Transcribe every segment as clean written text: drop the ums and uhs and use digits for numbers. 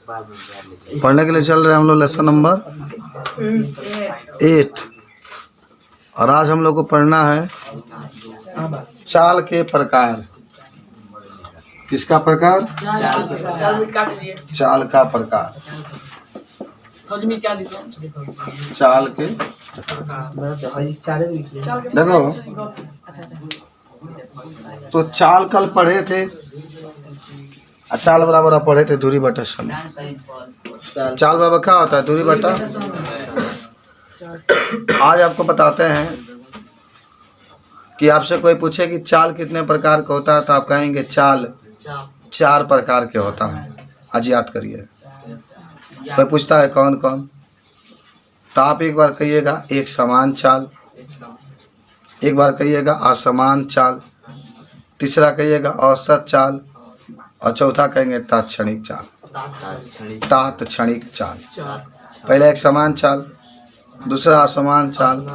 पढ़ने के लिए चल रहे हैं हम लोग लेसन नंबर 8 और आज हम लोग को पढ़ना है चाल के प्रकार। किसका प्रकार? चाल का प्रकार। चाल के देखो तो चाल कल पढ़े थे, चाल बराबर पढ़े थे दूरी बटा समय। चाल बराबर क्या होता है? दूरी बटा। आज आपको बताते हैं कि आपसे कोई पूछे कि चाल कितने प्रकार का होता है तो आप कहेंगे चाल 4 प्रकार के होता है। आज याद करिए। कोई पूछता है कौन कौन, तो आप एक बार कहिएगा एक समान चाल, एक बार कहिएगा असमान चाल, तीसरा कहिएगा औसत चाल और चौथा कहेंगे तात्क्षणिक चाल। तात्क्षणिक चाल। पहले एक समान चाल, दूसरा असमान चाल,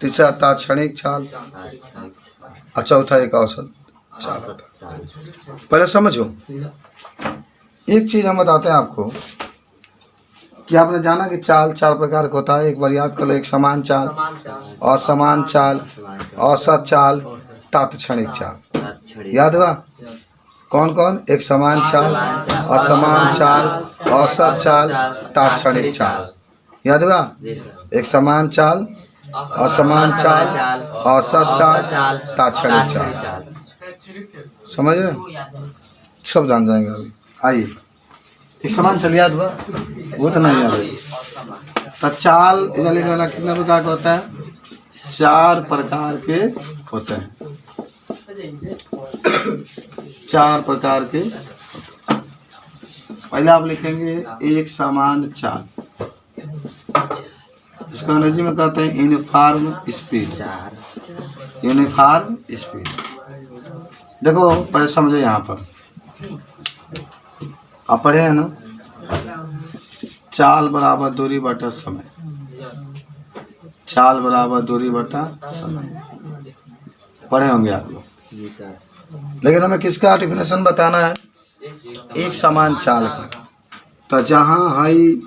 तीसरा तात्क्षणिक चाल और चौथा एक औसत चाल। पहले समझो, एक चीज हम बताते हैं आपको कि आपने जाना कि चाल 4 प्रकार का होता है। एक बार याद कर लो, एक समान चाल, असमान चाल, औसत चाल, तात्क्षणिक चाल। याद हुआ? कौन कौन? एक समान चाल, असमान चाल, औसत चाल, तात्क्षणिक चाल। याद हुआ? एक समान चाल, असमान चाल, औसत चाल, तात्क्षणिक चाल। समझ रहे? सब जान जाएंगे अभी। आइए, एक समान चाल याद हुआ? वो तो नहीं याद है। तो चाल इधर लिख लेना कितने प्रकार का होता है? 4 प्रकार के होते हैं। 4 प्रकार के। पहले आप लिखेंगे एक समान चाल, जिसको अंग्रेजी में कहते हैं यूनिफॉर्म स्पीड। Uniform speed. देखो पहले समझो, यहाँ पर आप पढ़े हैं ना, चाल बराबर दूरी बटा समय। चाल बराबर दूरी बटा समय पढ़े होंगे आप लोग। लेकिन हमें किसका डेफिनेशन बताना है? एक समान चाल का। तो जहाँ हाई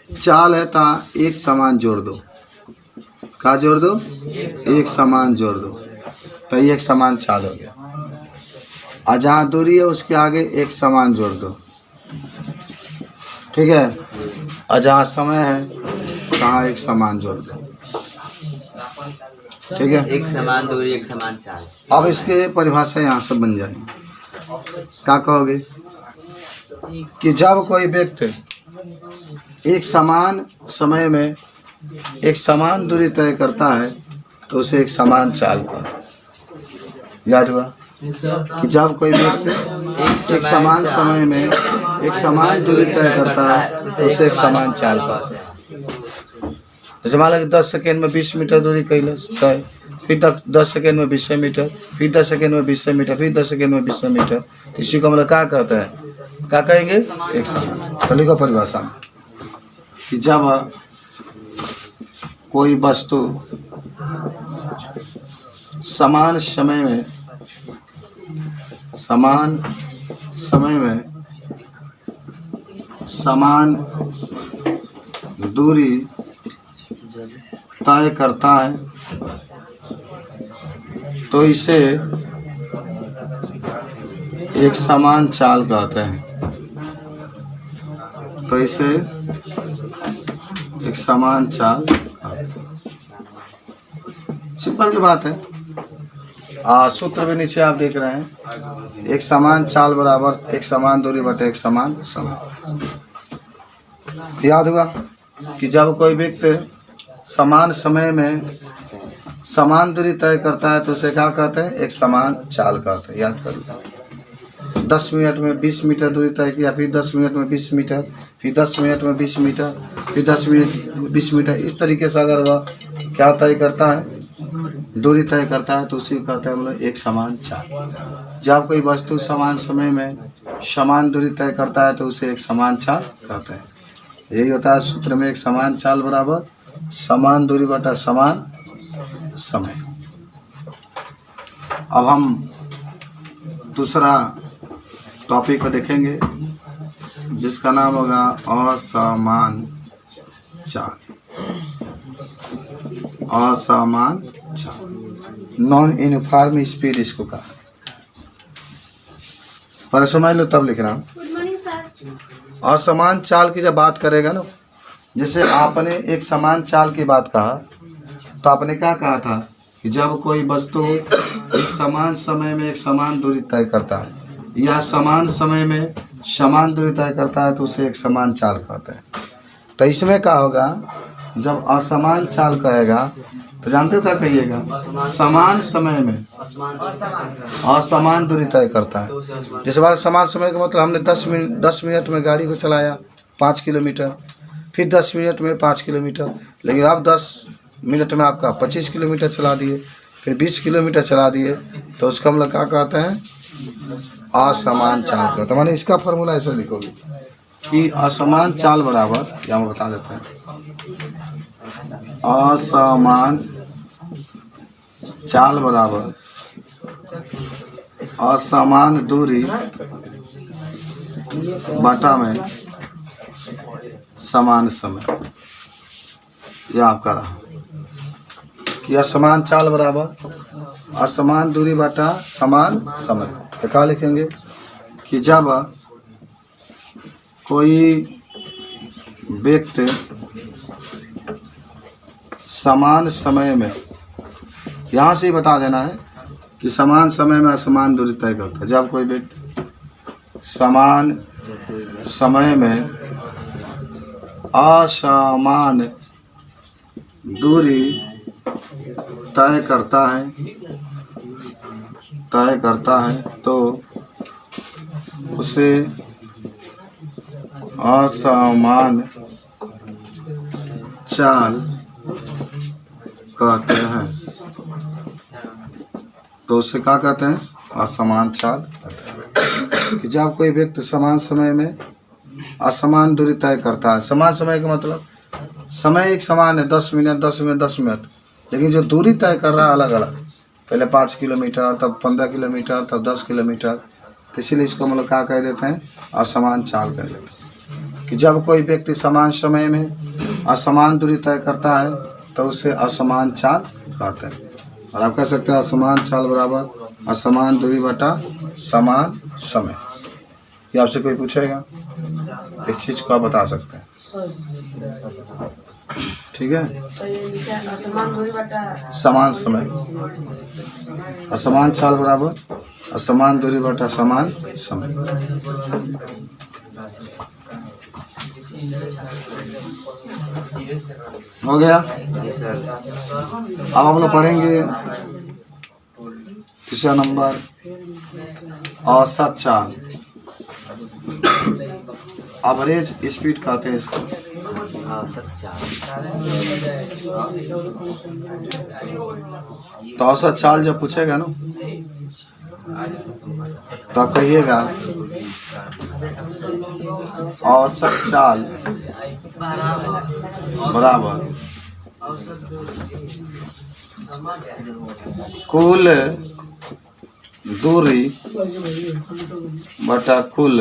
चाल है ता एक समान जोड़ दो। क्या जोड़ दो? एक समान जोड़ दो, तो ये एक समान चाल हो गया। और जहाँ दूरी है उसके आगे एक समान जोड़ दो, ठीक है। और जहाँ समय है वहाँ एक समान जोड़ दो, ठीक है। एक समान दूरी एक समान चाल। अब इसके परिभाषा यहाँ से बन जाएंगे। क्या कहोगे? कि जब कोई व्यक्ति एक समान समय में एक समान दूरी तय करता है तो उसे एक समान चाल कहते हैं। याद हुआ? कि जब कोई व्यक्ति एक समान समय में एक समान दूरी तय करता है तो उसे एक समान चाल कहते हैं। जैसे मान लो कि 10 सेकेंड में 20 मीटर दूरी कैलस तय, फिर तक 10 सेकेंड में 20 मीटर, फिर 10 सेकेंड में 20 मीटर, फिर 10 सेकेंड में 20 मीटर। इसी को हम लोग क्या कहते हैं? क्या कहेंगे? एक समान। चलिए को परिभाषा में कि जब कोई वस्तु समान समय में समान दूरी तय करता है तो इसे एक समान चाल कहते हैं। तो इसे एक समान चाल। सिंपल की बात है। सूत्र भी नीचे आप देख रहे हैं, एक समान चाल बराबर एक समान दूरी बटे एक समान समय। याद हुआ कि जब कोई व्यक्ति समान समय में समान दूरी तय करता है तो उसे क्या कहते हैं? एक समान चाल कहते हैं। याद कर लो। 10 मिनट में 20 मीटर दूरी तय किया, फिर 10 मिनट में 20 मीटर, फिर 10 मिनट में 20 मीटर, फिर 10 मिनट में 20 मीटर। इस तरीके से अगर वह क्या तय करता है? दूरी तय करता है तो उसी को कहते हैं हम लोग एक समान चाल। जब कोई वस्तु समान समय में समान दूरी तय करता है तो उसे एक समान चाल कहते हैं। यही होता है सूत्र में, एक समान चाल बराबर समान दूरी बटा समान समय। अब हम दूसरा टॉपिक को देखेंगे जिसका नाम होगा असमान चाल। असमान चाल, नॉन यूनिफॉर्म स्पीड इसको कहा। पर समझ लो तब लिखना। असमान चाल की जब बात करेगा ना, जैसे आपने एक समान चाल की बात कहा, तो आपने क्या कहा था कि जब कोई वस्तु एक समान समय में एक समान दूरी तय करता है या समान समय में समान दूरी तय करता है तो उसे एक समान चाल कहते हैं। तो इसमें क्या होगा, जब असमान चाल कहेगा तो जानते हो क्या कहिएगा, समान समय में असमान दूरी तय करता है। जिस बार समान समय का मतलब हमने 10 मिनट में गाड़ी को चलाया 5 किलोमीटर, फिर 10 मिनट में 5 किलोमीटर, लेकिन आप 10 मिनट में आपका 25 किलोमीटर चला दिए, फिर 20 किलोमीटर चला दिए, तो उसका हम लोग क्या कहते हैं, असमान चाल कहते हैं। माने इसका फॉर्मूला ऐसे लिखोगे कि असमान चाल बराबर, या हम बता देते हैं, असमान चाल बराबर असमान दूरी बटा में समान समय। यह आपका रहा कि असमान चाल बराबर असमान दूरी बटा समान समय। तो क्या लिखेंगे कि जब कोई व्यक्ति समान समय में, यहाँ से ही बता देना है कि समान समय में असमान दूरी तय करता है। जब कोई व्यक्ति समान समय में असमान दूरी तय करता है तो उसे असमान चाल कहते हैं। तो उसे क्या कहते हैं, असमान चाल कहते हैं। कि जब कोई व्यक्ति समान समय में असमान दूरी तय करता है, समान समय का मतलब समय एक समान है, 10 मिनट 10 मिनट 10 मिनट, लेकिन जो दूरी तय कर रहा है अलग अलग, पहले 5 किलोमीटर, तब 15 किलोमीटर, तब 10 किलोमीटर, तो इसीलिए इसको हम लोग क्या कह देते हैं, असमान चाल कह देते हैं। कि जब कोई व्यक्ति समान समय में असमान दूरी तय करता है तो उसे असमान चाल कहते हैं। और आप कह सकते हैं असमान चाल बराबर असमान दूरी बटा समान समय। ये आपसे कोई पूछेगा, इस चीज़ को आप बता सकते हैं, ठीक है। समान समय, असमान चाल बराबर असमान दूरी बटा समान समय। हो गया। अब हम लोग पढ़ेंगे तीसरा नंबर, औसत चाल। एवरेज स्पीड कहते हैं इसको। औसत चाल। तो औसत चाल जब पूछेगा ना, तो आप कहिएगा औसत चाल बराबर कुल दूरी बटा कुल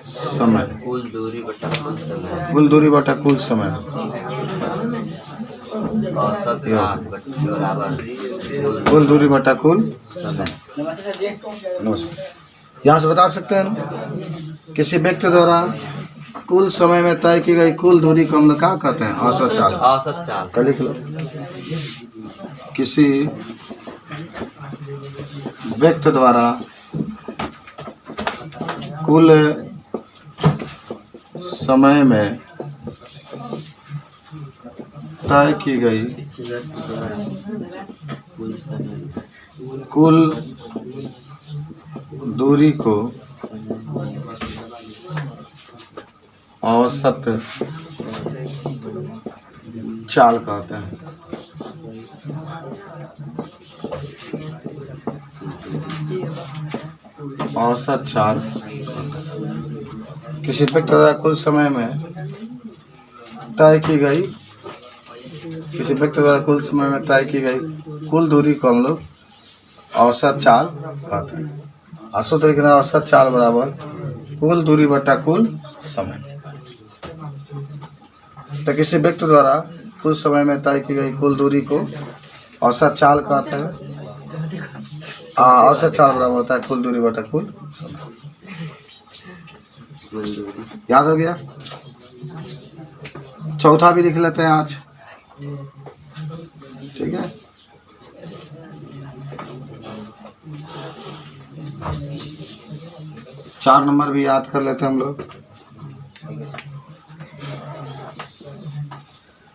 समय। कुल दूरी बटा कुल समय। कुल दूरी बटा कुल समय। औसत चाल बराबर कुल दूरी बटा कुल समय। नमस्ते। यहाँ से बता सकते हैं ना, किसी व्यक्ति द्वारा कुल समय में तय की गई कुल दूरी को हम लोग क्या कहते हैं, औसत चाल। औसत चाल। तो लिख लो, किसी व्यक्ति द्वारा कुल समय में तय की गई कुल दूरी को औसत चाल कहते हैं। औसत चाल किसी व्यक्ति द्वारा कुल समय में तय की गई, किसी व्यक्ति द्वारा कुल समय में तय की गई कुल दूरी को हम लोग औसत चाल कहते हैं। सूत्र लिखना, औसत चाल बराबर कुल दूरी बटा कुल समय। तो किसी व्यक्ति द्वारा कुल समय में तय की गई कुल दूरी को औसत चाल कहते हैं। औसत चाल बराबर होता है कुल दूरी बटा कुल समय। याद हो गया? चौथा भी लिख लेते हैं आज, ठीक है। चार नंबर भी याद कर लेते हैं हम लोग।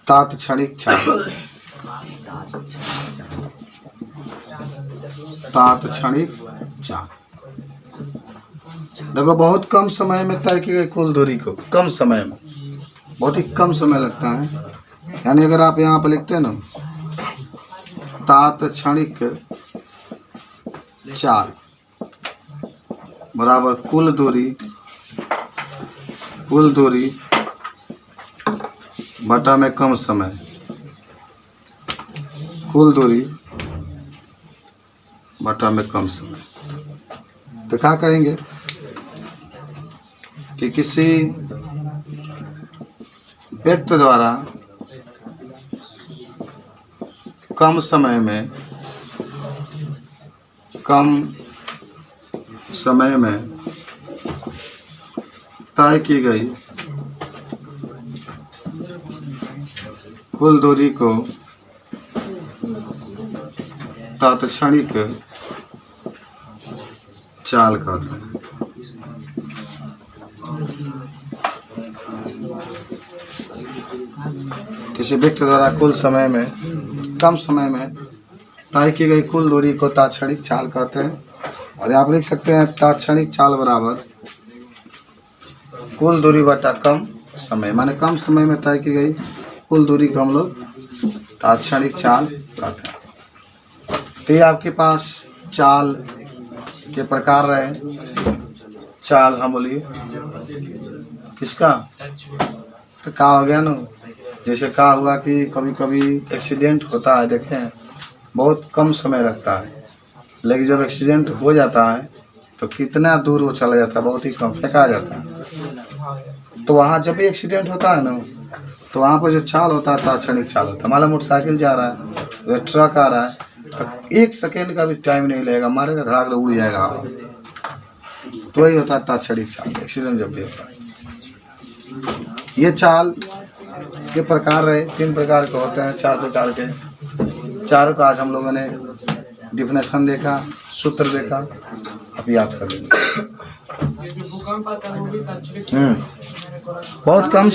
तात्क्षणिक चाल। तात्क्षणिक चाल देखो, बहुत कम समय में तय की गई कुल दूरी को, कम समय में, बहुत ही कम समय लगता है। यानी अगर आप यहाँ पर लिखते हैं ना, तात्क्षणिक चाल बराबर कुल दूरी बटा में कम समय, कुल दूरी बटा में कम समय। तो क्या कहेंगे कि किसी व्यक्ति द्वारा कम समय में तय की गई कुल दूरी को तात्क्षणिक चाल कहते हैं। किसी व्यक्ति द्वारा कुल समय में, कम समय में तय की गई कुल दूरी को तात्क्षणिक चाल कहते हैं। और आप लिख सकते हैं तात्क्षणिक चाल बराबर कुल दूरी बटा कम समय, माने कम समय में तय की गई कुल दूरी को हम लोग तात्क्षणिक चाल कहते हैं। तो ये आपके पास चाल के प्रकार रहे। चाल, हाँ बोलिए, किसका? तो क्या हो गया ना, जैसे क्या हुआ कि कभी कभी एक्सीडेंट होता है, देखें बहुत कम समय लगता है, लेकिन जब एक्सीडेंट हो जाता है तो कितना दूर वो चला जाता है, बहुत ही कम फेंका जाता है। तो वहाँ जब भी एक्सीडेंट होता है ना, तो वहाँ पर जो चाल होता है तात्क्षणिक चाल होता है। मान लो मोटरसाइकिल जा रहा है, ट्रक आ रहा है, तो 1 सेकेंड का भी टाइम नहीं लगेगा, मारेगा धड़ाक तो उड़ जाएगा हवा। तो वही होता है तात्क्षणिक चाल, एक्सीडेंट जब भी होता है। ये चाल के प्रकार रहे, 3 प्रकार के होते हैं, 4 प्रकार के। चारों का आज हम लोगों ने डिफिनेशन देखा, सूत्र देखा, अब याद कर लेंगे। बहुत कम